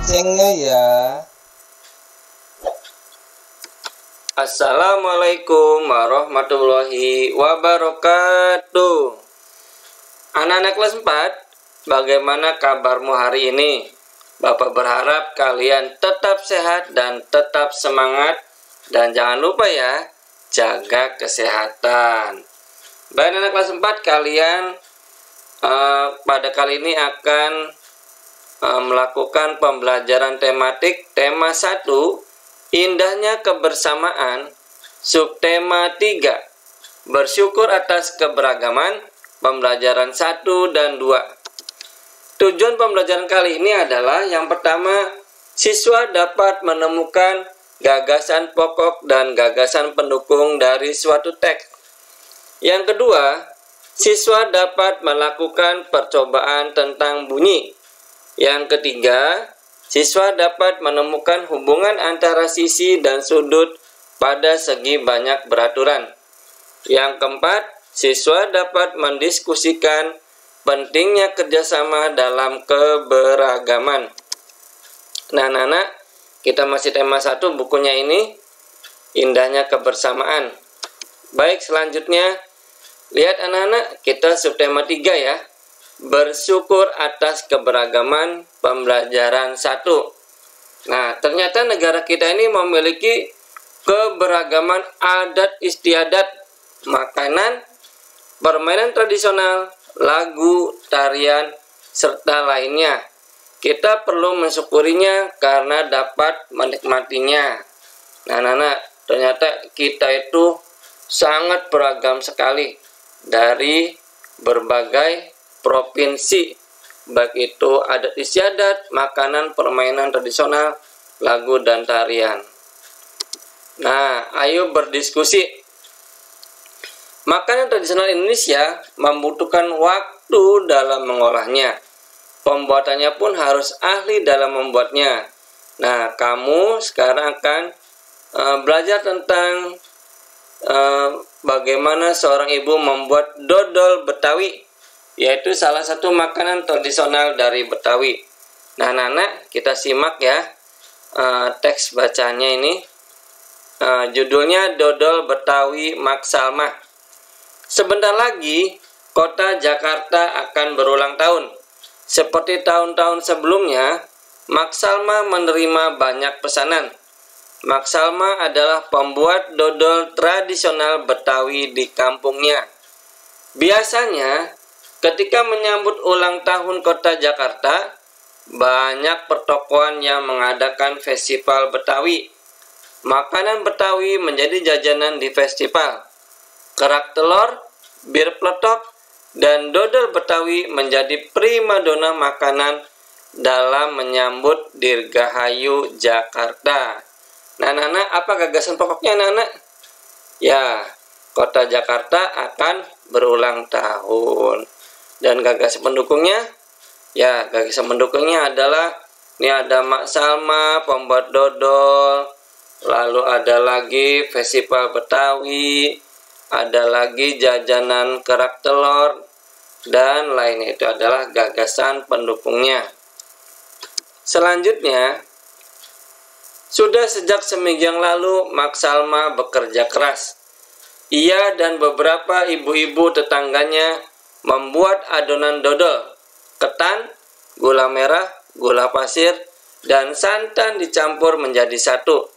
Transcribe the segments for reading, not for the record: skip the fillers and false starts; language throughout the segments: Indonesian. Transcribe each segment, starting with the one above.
acengnya ya. Assalamualaikum warahmatullahi wabarakatuh. Anak-anak kelas 4, bagaimana kabarmu hari ini? Bapak berharap kalian tetap sehat dan tetap semangat. Dan jangan lupa ya, jaga kesehatan. Baik anak kelas 4, kalian pada kali ini akan melakukan pembelajaran tematik tema 1, indahnya kebersamaan, subtema 3, bersyukur atas keberagaman, pembelajaran 1 dan 2. Tujuan pembelajaran kali ini adalah yang pertama, siswa dapat menemukan gagasan pokok dan gagasan pendukung dari suatu teks. Yang kedua, siswa dapat melakukan percobaan tentang bunyi. Yang ketiga, siswa dapat menemukan hubungan antara sisi dan sudut pada segi banyak beraturan. Yang keempat, siswa dapat mendiskusikan pentingnya kerjasama dalam keberagaman. Nah, anak-anak, kita masih tema 1 bukunya ini, indahnya kebersamaan. Baik, selanjutnya, lihat anak-anak, kita subtema 3 ya. Bersyukur atas keberagaman, pembelajaran 1. Nah, ternyata negara kita ini memiliki keberagaman adat istiadat, makanan, permainan tradisional, lagu, tarian, serta lainnya. Kita perlu mensyukurinya karena dapat menikmatinya. Nah, anak-anak, ternyata kita itu sangat beragam sekali dari berbagai provinsi, baik itu adat istiadat, makanan, permainan tradisional, lagu, dan tarian. Nah, ayo berdiskusi. Makanan tradisional Indonesia membutuhkan waktu dalam mengolahnya. Pembuatannya pun harus ahli dalam membuatnya. Nah, kamu sekarang akan belajar tentang bagaimana seorang ibu membuat dodol Betawi, yaitu salah satu makanan tradisional dari Betawi. Nah, anak-anak, kita simak ya teks bacanya ini. Judulnya Dodol Betawi Mak Salma. Sebentar lagi, kota Jakarta akan berulang tahun. Seperti tahun-tahun sebelumnya, Mak Salma menerima banyak pesanan. Mak Salma adalah pembuat dodol tradisional Betawi di kampungnya. Biasanya, ketika menyambut ulang tahun kota Jakarta, banyak pertokoan yang mengadakan festival Betawi. Makanan Betawi menjadi jajanan di festival. Kerak telur, bir peletok, dan dodol Betawi menjadi primadona makanan dalam menyambut Dirgahayu Jakarta. Nah, anak-anak, apa gagasan pokoknya, anak-anak? Ya, kota Jakarta akan berulang tahun. Dan gagasan pendukungnya? Ya, gagasan pendukungnya adalah, ini ada Mak Salma, pembuat dodol, lalu ada lagi festival Betawi, ada lagi jajanan kerak telur, dan lainnya. Itu adalah gagasan pendukungnya. Selanjutnya, sudah sejak seminggu yang lalu Mak Salma bekerja keras. Ia dan beberapa ibu-ibu tetangganya membuat adonan dodol, ketan, gula merah, gula pasir, dan santan dicampur menjadi satu.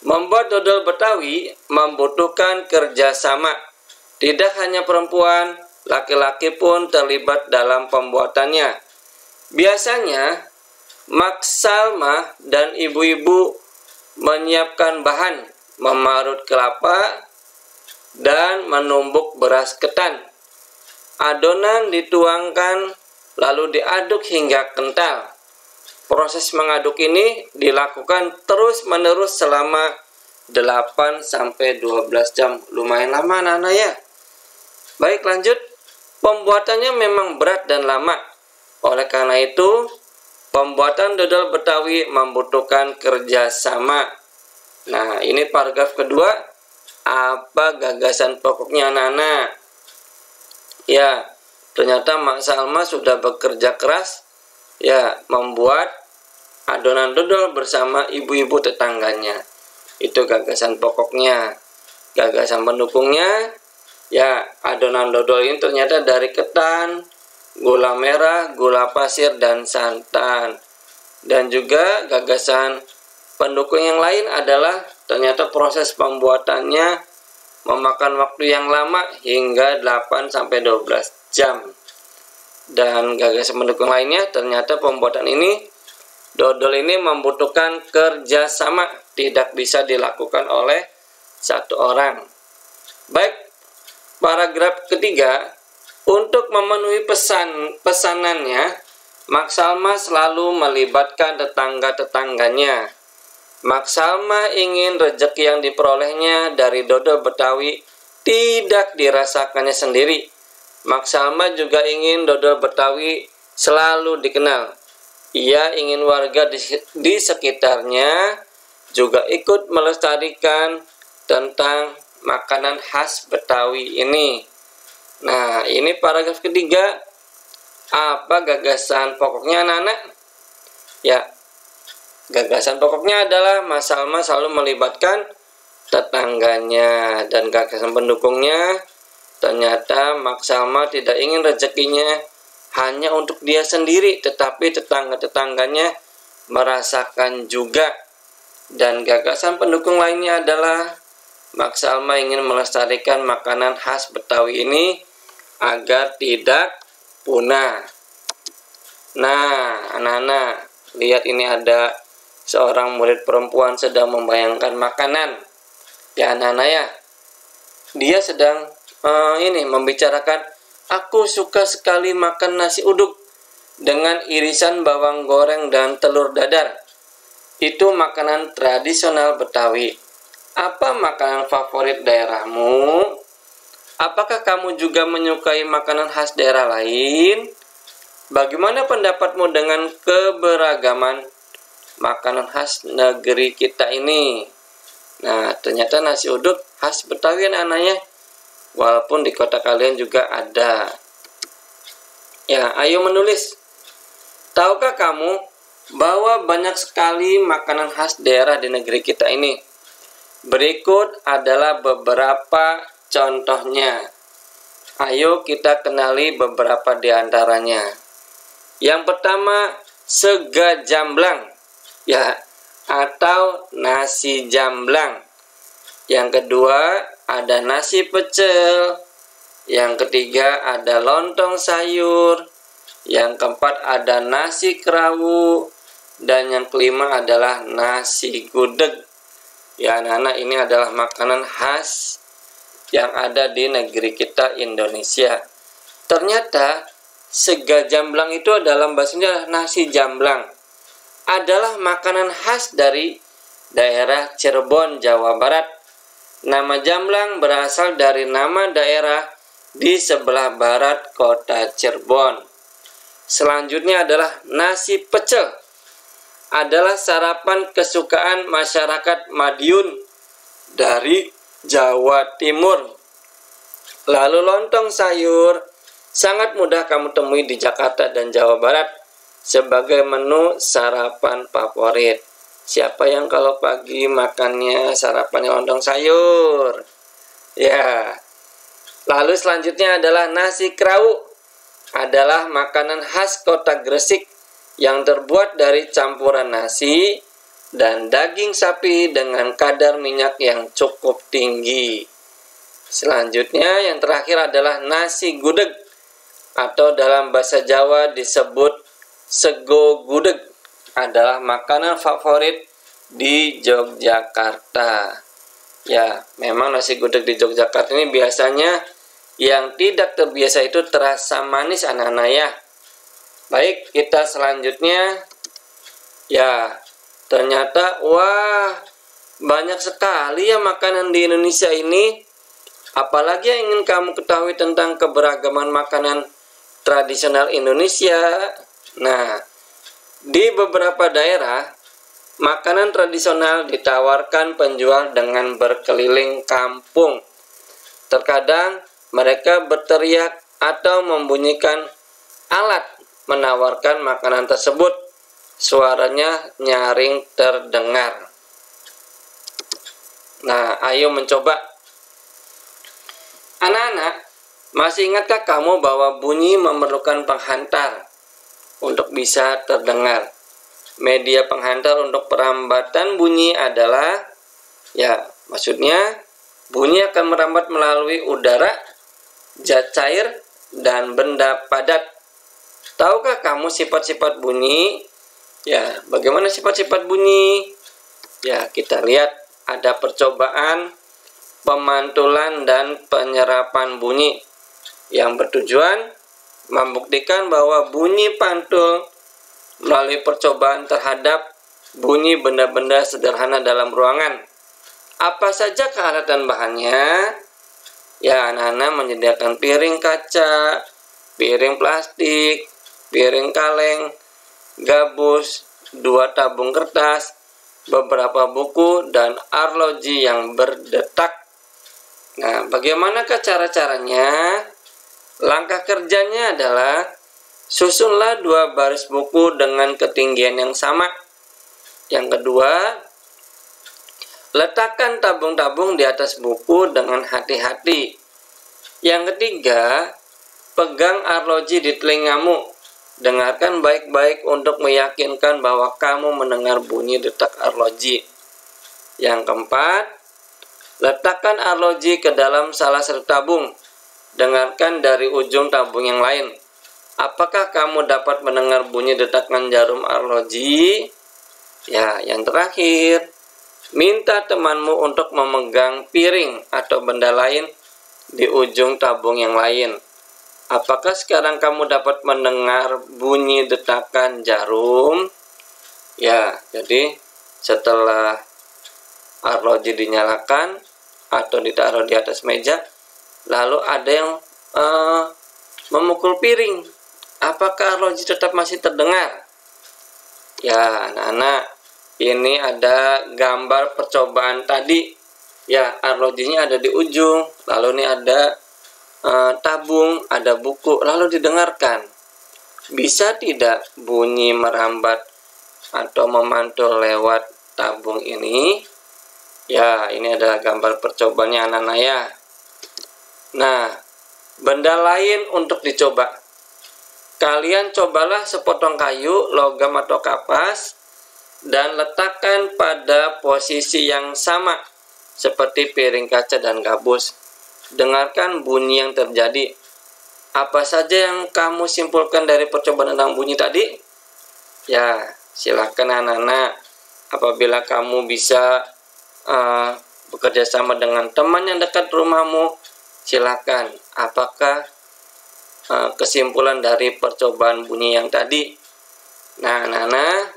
Membuat dodol Betawi membutuhkan kerjasama. Tidak hanya perempuan, laki-laki pun terlibat dalam pembuatannya. Biasanya, Mak Salma dan ibu-ibu menyiapkan bahan, memarut kelapa, dan menumbuk beras ketan. Adonan dituangkan, lalu diaduk hingga kental. Proses mengaduk ini dilakukan terus-menerus selama 8-12 jam. Lumayan lama, anak-anak ya. Baik, lanjut. Pembuatannya memang berat dan lama. Oleh karena itu, pembuatan dodol Betawi membutuhkan kerjasama. Nah, ini paragraf kedua. Apa gagasan pokoknya, anak-anak? Ya, ternyata Mak Salma sudah bekerja keras ya membuat adonan dodol bersama ibu-ibu tetangganya. Itu gagasan pokoknya. Gagasan pendukungnya, ya adonan dodol ini ternyata dari ketan, gula merah, gula pasir, dan santan. Dan juga gagasan pendukung yang lain adalah ternyata proses pembuatannya memakan waktu yang lama hingga 8-12 jam. Dan gagasan pendukung lainnya ternyata pembuatan ini, dodol ini membutuhkan kerjasama, tidak bisa dilakukan oleh satu orang. Baik, paragraf ketiga, untuk memenuhi pesanannya, Mak Salma selalu melibatkan tetangga-tetangganya. Mak Salma ingin rezeki yang diperolehnya dari dodol Betawi tidak dirasakannya sendiri. Mak Salma juga ingin dodol Betawi selalu dikenal. Ia ingin warga di sekitarnya juga ikut melestarikan tentang makanan khas Betawi ini. Nah, ini paragraf ketiga. Apa gagasan pokoknya anak-anak? Ya, gagasan pokoknya adalah Mas Salma selalu melibatkan tetangganya, dan gagasan pendukungnya ternyata Mak Salma tidak ingin rezekinya hanya untuk dia sendiri, tetapi tetangga-tetangganya merasakan juga. Dan gagasan pendukung lainnya adalah Mak Salma ingin melestarikan makanan khas Betawi ini agar tidak punah. Nah, anak-anak, lihat ini ada seorang murid perempuan sedang membayangkan makanan. Ya anak-anak ya, dia sedang membicarakan, aku suka sekali makan nasi uduk dengan irisan bawang goreng dan telur dadar. Itu makanan tradisional Betawi. Apa makanan favorit daerahmu? Apakah kamu juga menyukai makanan khas daerah lain? Bagaimana pendapatmu dengan keberagaman makanan khas negeri kita ini? Nah, ternyata nasi uduk khas Betawi anak-anaknya. Walaupun di kota kalian juga ada. Ya, ayo menulis. Tahukah kamu bahwa banyak sekali makanan khas daerah di negeri kita ini? Berikut adalah beberapa contohnya. Ayo kita kenali beberapa di antaranya. Yang pertama, sega jamblang, ya, atau nasi jamblang. Yang kedua, ada nasi pecel. Yang ketiga, ada lontong sayur. Yang keempat, ada nasi kerawu. Dan yang kelima adalah nasi gudeg. Ya anak-anak, ini adalah makanan khas yang ada di negeri kita Indonesia. Ternyata sega jamblang itu dalam bahasanya nasi jamblang adalah makanan khas dari daerah Cirebon, Jawa Barat. Nama jamblang berasal dari nama daerah di sebelah barat kota Cirebon. Selanjutnya adalah nasi pecel. Adalah sarapan kesukaan masyarakat Madiun dari Jawa Timur. Lalu lontong sayur sangat mudah kamu temui di Jakarta dan Jawa Barat sebagai menu sarapan favorit. Siapa yang kalau pagi makannya sarapannya lontong sayur? Ya. Lalu selanjutnya adalah nasi kerawu. Adalah makanan khas kota Gresik yang terbuat dari campuran nasi dan daging sapi dengan kadar minyak yang cukup tinggi. Selanjutnya yang terakhir adalah nasi gudeg, atau dalam bahasa Jawa disebut sego gudeg, adalah makanan favorit di Yogyakarta. Ya, memang nasi gudeg di Yogyakarta ini biasanya yang tidak terbiasa itu terasa manis anak-anak ya. Baik, kita selanjutnya. Ya, ternyata wah, banyak sekali ya makanan di Indonesia ini. Apalagi yang ingin kamu ketahui tentang keberagaman makanan tradisional Indonesia. Nah, di beberapa daerah, makanan tradisional ditawarkan penjual dengan berkeliling kampung. Terkadang mereka berteriak atau membunyikan alat menawarkan makanan tersebut suaranya nyaring terdengar. Nah, ayo mencoba. Anak-anak, masih ingatkah kamu bahwa bunyi memerlukan penghantar untuk bisa terdengar? Media penghantar untuk perambatan bunyi adalah, ya, maksudnya bunyi akan merambat melalui udara, zat cair, dan benda padat. Tahukah kamu sifat-sifat bunyi? Ya, bagaimana sifat-sifat bunyi? Ya, kita lihat ada percobaan, pemantulan, dan penyerapan bunyi yang bertujuan membuktikan bahwa bunyi pantul melalui percobaan terhadap bunyi benda-benda sederhana dalam ruangan. Apa saja alat dan bahannya? Ya, anak-anak menyediakan piring kaca, piring plastik, piring kaleng, gabus, 2 tabung kertas, beberapa buku, dan arloji yang berdetak. Nah, bagaimanakah cara-caranya? Langkah kerjanya adalah susunlah 2 baris buku dengan ketinggian yang sama. Yang kedua, letakkan tabung-tabung di atas buku dengan hati-hati. Yang ketiga, pegang arloji di telingamu. Dengarkan baik-baik untuk meyakinkan bahwa kamu mendengar bunyi detak arloji. Yang keempat, letakkan arloji ke dalam salah satu tabung. Dengarkan dari ujung tabung yang lain. Apakah kamu dapat mendengar bunyi detakan jarum arloji? Ya, yang terakhir, minta temanmu untuk memegang piring atau benda lain di ujung tabung yang lain. Apakah sekarang kamu dapat mendengar bunyi detakan jarum? Ya, jadi setelah arloji dinyalakan atau ditaruh di atas meja, lalu ada yang memukul piring. Apakah arloji tetap masih terdengar? Ya, anak-anak, ini ada gambar percobaan tadi. Ya, arlojinya ada di ujung, lalu ini ada tabung, ada buku, lalu didengarkan. Bisa tidak bunyi merambat atau memantul lewat tabung ini? Ya, ini adalah gambar percobaannya anak-anak ya. Nah, benda lain untuk dicoba. Kalian cobalah sepotong kayu, logam atau kapas, dan letakkan pada posisi yang sama seperti piring kaca dan gabus. Dengarkan bunyi yang terjadi. Apa saja yang kamu simpulkan dari percobaan tentang bunyi tadi? Ya, silakan anak-anak. Apabila kamu bisa bekerja sama dengan teman yang dekat rumahmu, silakan. Apakah kesimpulan dari percobaan bunyi yang tadi? Nah, anak-anak,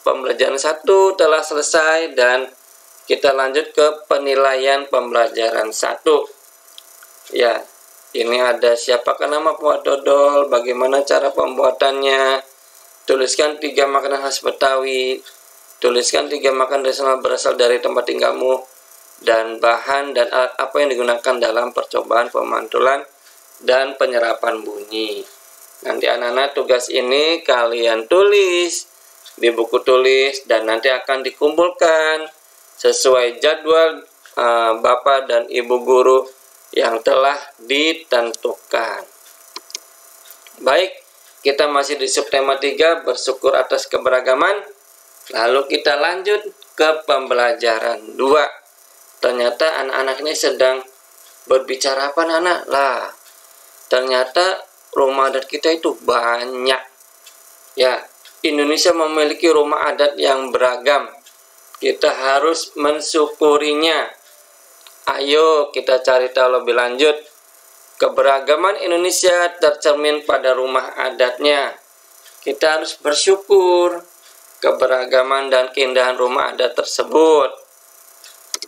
pembelajaran 1 telah selesai dan kita lanjut ke penilaian pembelajaran 1. Ya, ini ada siapakah nama pembuat dodol, bagaimana cara pembuatannya, tuliskan 3 makanan khas Betawi, tuliskan 3 makanan tradisional berasal dari tempat tinggalmu, dan bahan dan alat apa yang digunakan dalam percobaan pemantulan dan penyerapan bunyi. Nanti anak-anak tugas ini kalian tulis di buku tulis dan nanti akan dikumpulkan sesuai jadwal Bapak dan Ibu guru yang telah ditentukan. Baik, kita masih di subtema 3, bersyukur atas keberagaman. Lalu kita lanjut ke pembelajaran 2. Ternyata anak-anak ini sedang berbicara apa anak? Lah, ternyata rumah adat kita itu banyak. Ya, Indonesia memiliki rumah adat yang beragam. Kita harus mensyukurinya. Ayo kita cari tahu lebih lanjut. Keberagaman Indonesia tercermin pada rumah adatnya. Kita harus bersyukur keberagaman dan keindahan rumah adat tersebut.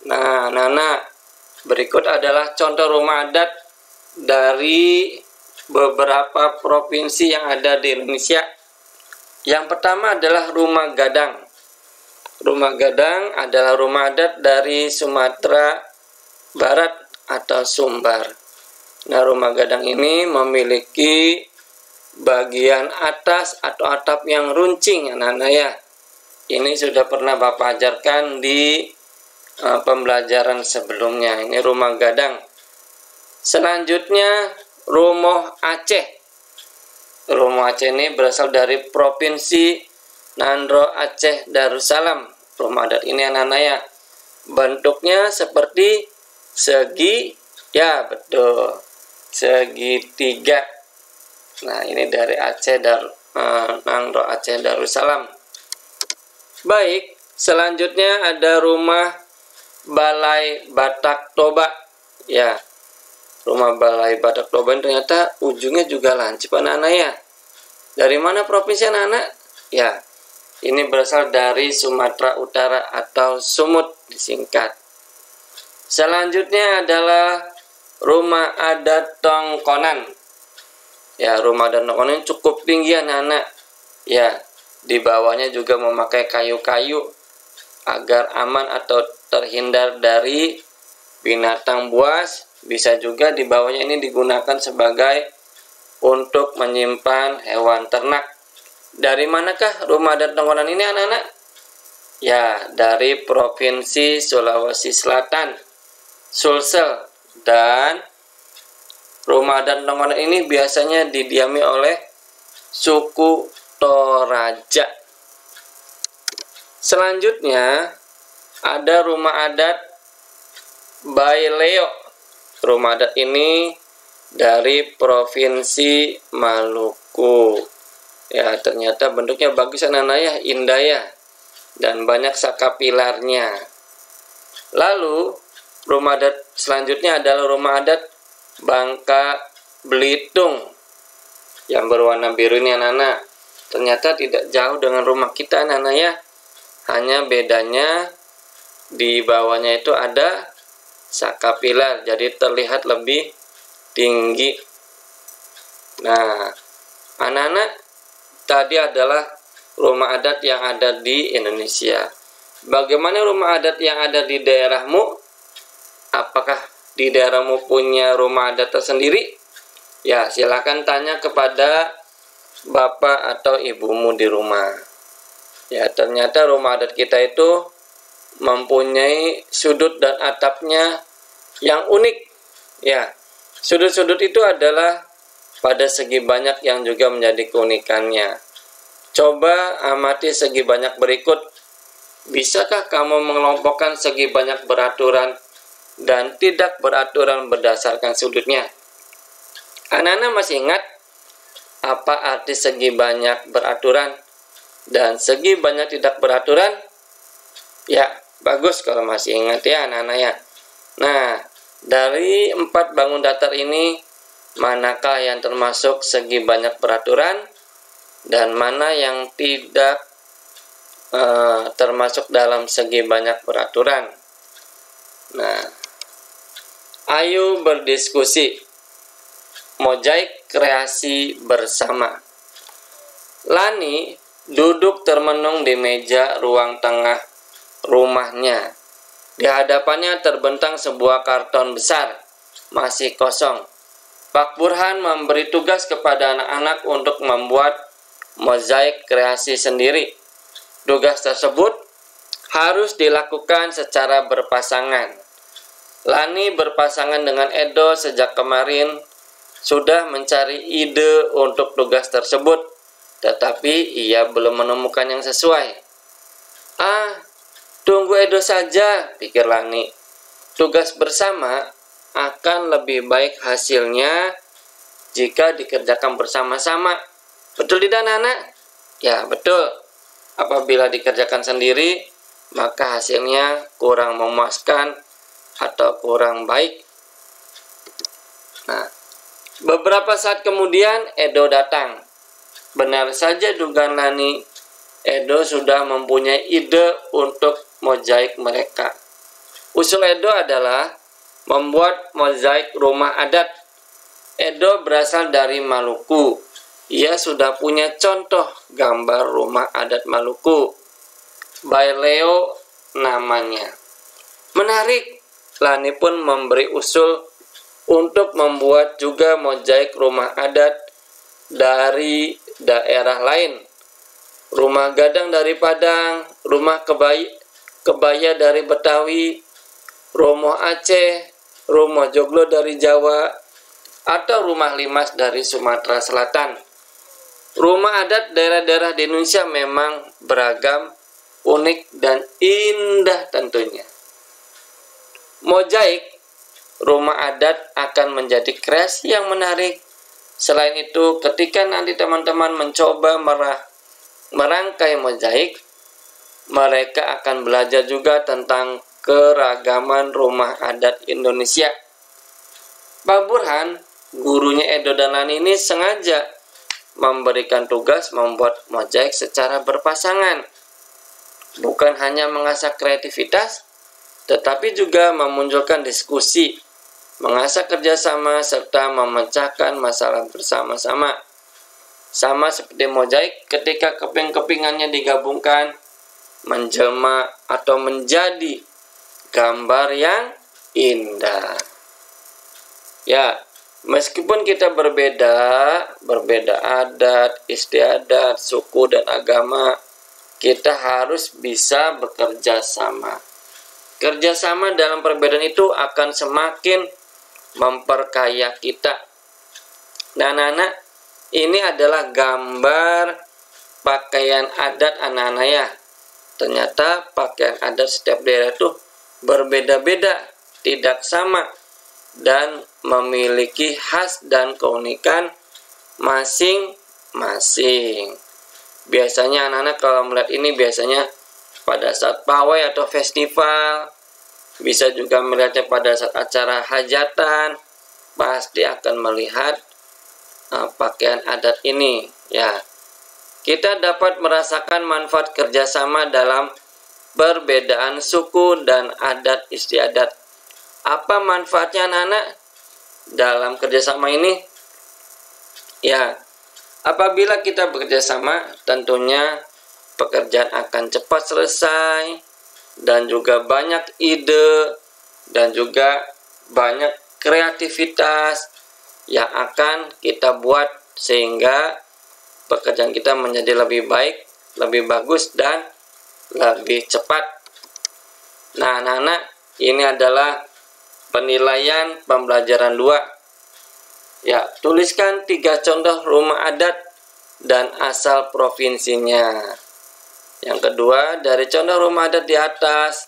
Nah, anak-anak, berikut adalah contoh rumah adat dari beberapa provinsi yang ada di Indonesia. Yang pertama adalah rumah gadang. Rumah gadang adalah rumah adat dari Sumatera Barat atau Sumbar. Nah, rumah gadang ini memiliki bagian atas atau atap yang runcing, anak-anak ya. Ini sudah pernah Bapak ajarkan di pembelajaran sebelumnya. Ini rumah gadang. Selanjutnya rumah Aceh. Rumah Aceh ini berasal dari Provinsi Nandro Aceh Darussalam. Rumah adat ini anak-anak ya, bentuknya seperti segi, ya betul, segitiga. Nah, ini dari Aceh Nandro Aceh Darussalam. Baik, selanjutnya ada rumah Balai Batak Toba. Ya, rumah Balai Batak Toba ini ternyata ujungnya juga lancip anak-anak ya. Dari mana provinsi anak-anak? Ya, ini berasal dari Sumatera Utara atau Sumut disingkat. Selanjutnya adalah rumah adat Tongkonan. Ya, rumah adat Tongkonan cukup tinggi anak-anak. Ya, di bawahnya juga memakai kayu-kayu agar aman atau terhindar dari binatang buas. Bisa juga di bawahnya ini digunakan sebagai untuk menyimpan hewan ternak. Dari manakah rumah adat Tongkonan ini anak-anak? Ya, dari Provinsi Sulawesi Selatan, Sulsel. Dan rumah adat Tongkonan ini biasanya didiami oleh suku Toraja. Selanjutnya ada rumah adat Baileo. Rumah adat ini dari Provinsi Maluku. Ya, ternyata bentuknya bagus anak-anak ya, indah ya, dan banyak sakapilarnya. Lalu rumah adat selanjutnya adalah rumah adat Bangka Belitung yang berwarna biru ini anak-anak. Ternyata tidak jauh dengan rumah kita anak-anak ya, hanya bedanya di bawahnya itu ada sakapilar, jadi terlihat lebih tinggi. Nah, anak-anak, tadi adalah rumah adat yang ada di Indonesia. Bagaimana rumah adat yang ada di daerahmu? Apakah di daerahmu punya rumah adat tersendiri? Ya, silakan tanya kepada bapak atau ibumu di rumah. Ya, ternyata rumah adat kita itu mempunyai sudut dan atapnya yang unik. Ya, sudut-sudut itu adalah pada segi banyak yang juga menjadi keunikannya. Coba amati segi banyak berikut. Bisakah kamu mengelompokkan segi banyak beraturan dan tidak beraturan berdasarkan sudutnya? Anak-anak masih ingat apa arti segi banyak beraturan dan segi banyak tidak beraturan? Ya, bagus kalau masih ingat ya anak-anak ya. Nah, dari 4 bangun datar ini, manakah yang termasuk segi banyak beraturan dan mana yang tidak termasuk dalam segi banyak beraturan? Nah, ayo berdiskusi. Mozaik kreasi bersama. Lani duduk termenung di meja ruang tengah rumahnya. Di hadapannya terbentang sebuah karton besar, masih kosong. Pak Burhan memberi tugas kepada anak-anak untuk membuat mozaik kreasi sendiri. Tugas tersebut harus dilakukan secara berpasangan. Lani berpasangan dengan Edo sejak kemarin sudah mencari ide untuk tugas tersebut, tetapi ia belum menemukan yang sesuai. Tunggu Edo saja, pikir Lani. Tugas bersama akan lebih baik hasilnya jika dikerjakan bersama-sama. Betul tidak, anak-anak? Ya, betul. Apabila dikerjakan sendiri, maka hasilnya kurang memuaskan atau kurang baik. Nah, beberapa saat kemudian Edo datang. Benar saja dugaan Lani, Edo sudah mempunyai ide untuk mozaik mereka. Usul Edo adalah membuat mozaik rumah adat. Edo berasal dari Maluku. Ia sudah punya contoh gambar rumah adat Maluku. Baileo namanya. Menarik. Lani pun memberi usul untuk membuat juga mozaik rumah adat dari daerah lain. Rumah gadang dari Padang, rumah kebaya dari Betawi, romo Aceh, rumah joglo dari Jawa, atau rumah limas dari Sumatera Selatan. Rumah adat daerah-daerah di Indonesia memang beragam, unik, dan indah tentunya. Mozaik rumah adat akan menjadi kreasi yang menarik. Selain itu, ketika nanti teman-teman mencoba merangkai mozaik, mereka akan belajar juga tentang keragaman rumah adat Indonesia. Pak Burhan, gurunya Edo dan Lani ini sengaja memberikan tugas membuat mozaik secara berpasangan. Bukan hanya mengasah kreativitas, tetapi juga memunculkan diskusi, mengasah kerjasama, serta memecahkan masalah bersama-sama. Sama seperti mozaik, ketika keping-kepingannya digabungkan, menjelma atau menjadi gambar yang indah. Ya, meskipun kita berbeda adat, istiadat, suku, dan agama, kita harus bisa bekerja sama. Kerjasama dalam perbedaan itu akan semakin memperkaya kita. Nah, anak-anak, ini adalah gambar pakaian adat anak-anak ya. Ternyata pakaian adat setiap daerah itu berbeda-beda, tidak sama, dan memiliki khas dan keunikan masing-masing. Biasanya anak-anak kalau melihat ini biasanya pada saat pawai atau festival, bisa juga melihatnya pada saat acara hajatan, pasti akan melihat pakaian adat ini ya. Kita dapat merasakan manfaat kerjasama dalam perbedaan suku dan adat istiadat. Apa manfaatnya anak-anak dalam kerjasama ini? Ya, apabila kita bekerjasama, tentunya pekerjaan akan cepat selesai, dan juga banyak ide, dan juga banyak kreativitas yang akan kita buat sehingga pekerjaan kita menjadi lebih baik, lebih bagus, dan lebih cepat. Nah, anak-anak, ini adalah penilaian pembelajaran 2. Ya, tuliskan 3 contoh rumah adat dan asal provinsinya. Yang kedua, dari contoh rumah adat di atas,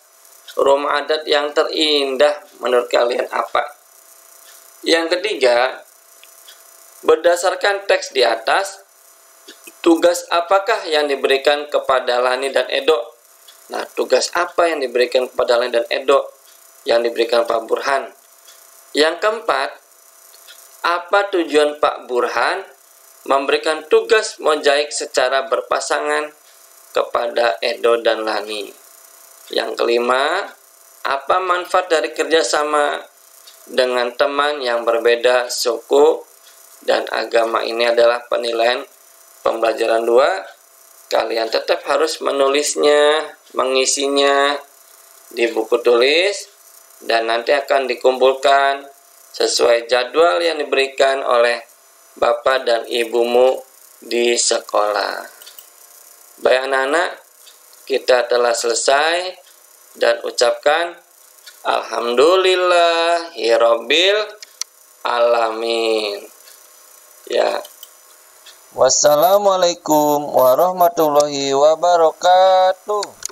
rumah adat yang terindah menurut kalian apa? Yang ketiga, berdasarkan teks di atas, tugas apakah yang diberikan kepada Lani dan Edo? Nah, tugas apa yang diberikan kepada Lani dan Edo? Yang diberikan Pak Burhan. Yang keempat, apa tujuan Pak Burhan memberikan tugas mozaik secara berpasangan kepada Edo dan Lani? Yang kelima, apa manfaat dari kerjasama dengan teman yang berbeda suku dan agama? Ini adalah penilaian pembelajaran 2. Kalian tetap harus menulisnya, mengisinya di buku tulis, dan nanti akan dikumpulkan sesuai jadwal yang diberikan oleh Bapak dan Ibumu di sekolah. Baik anak-anak, kita telah selesai, dan ucapkan Alhamdulillahirabbil alamin. Ya. Wassalamualaikum warahmatullahi wabarakatuh.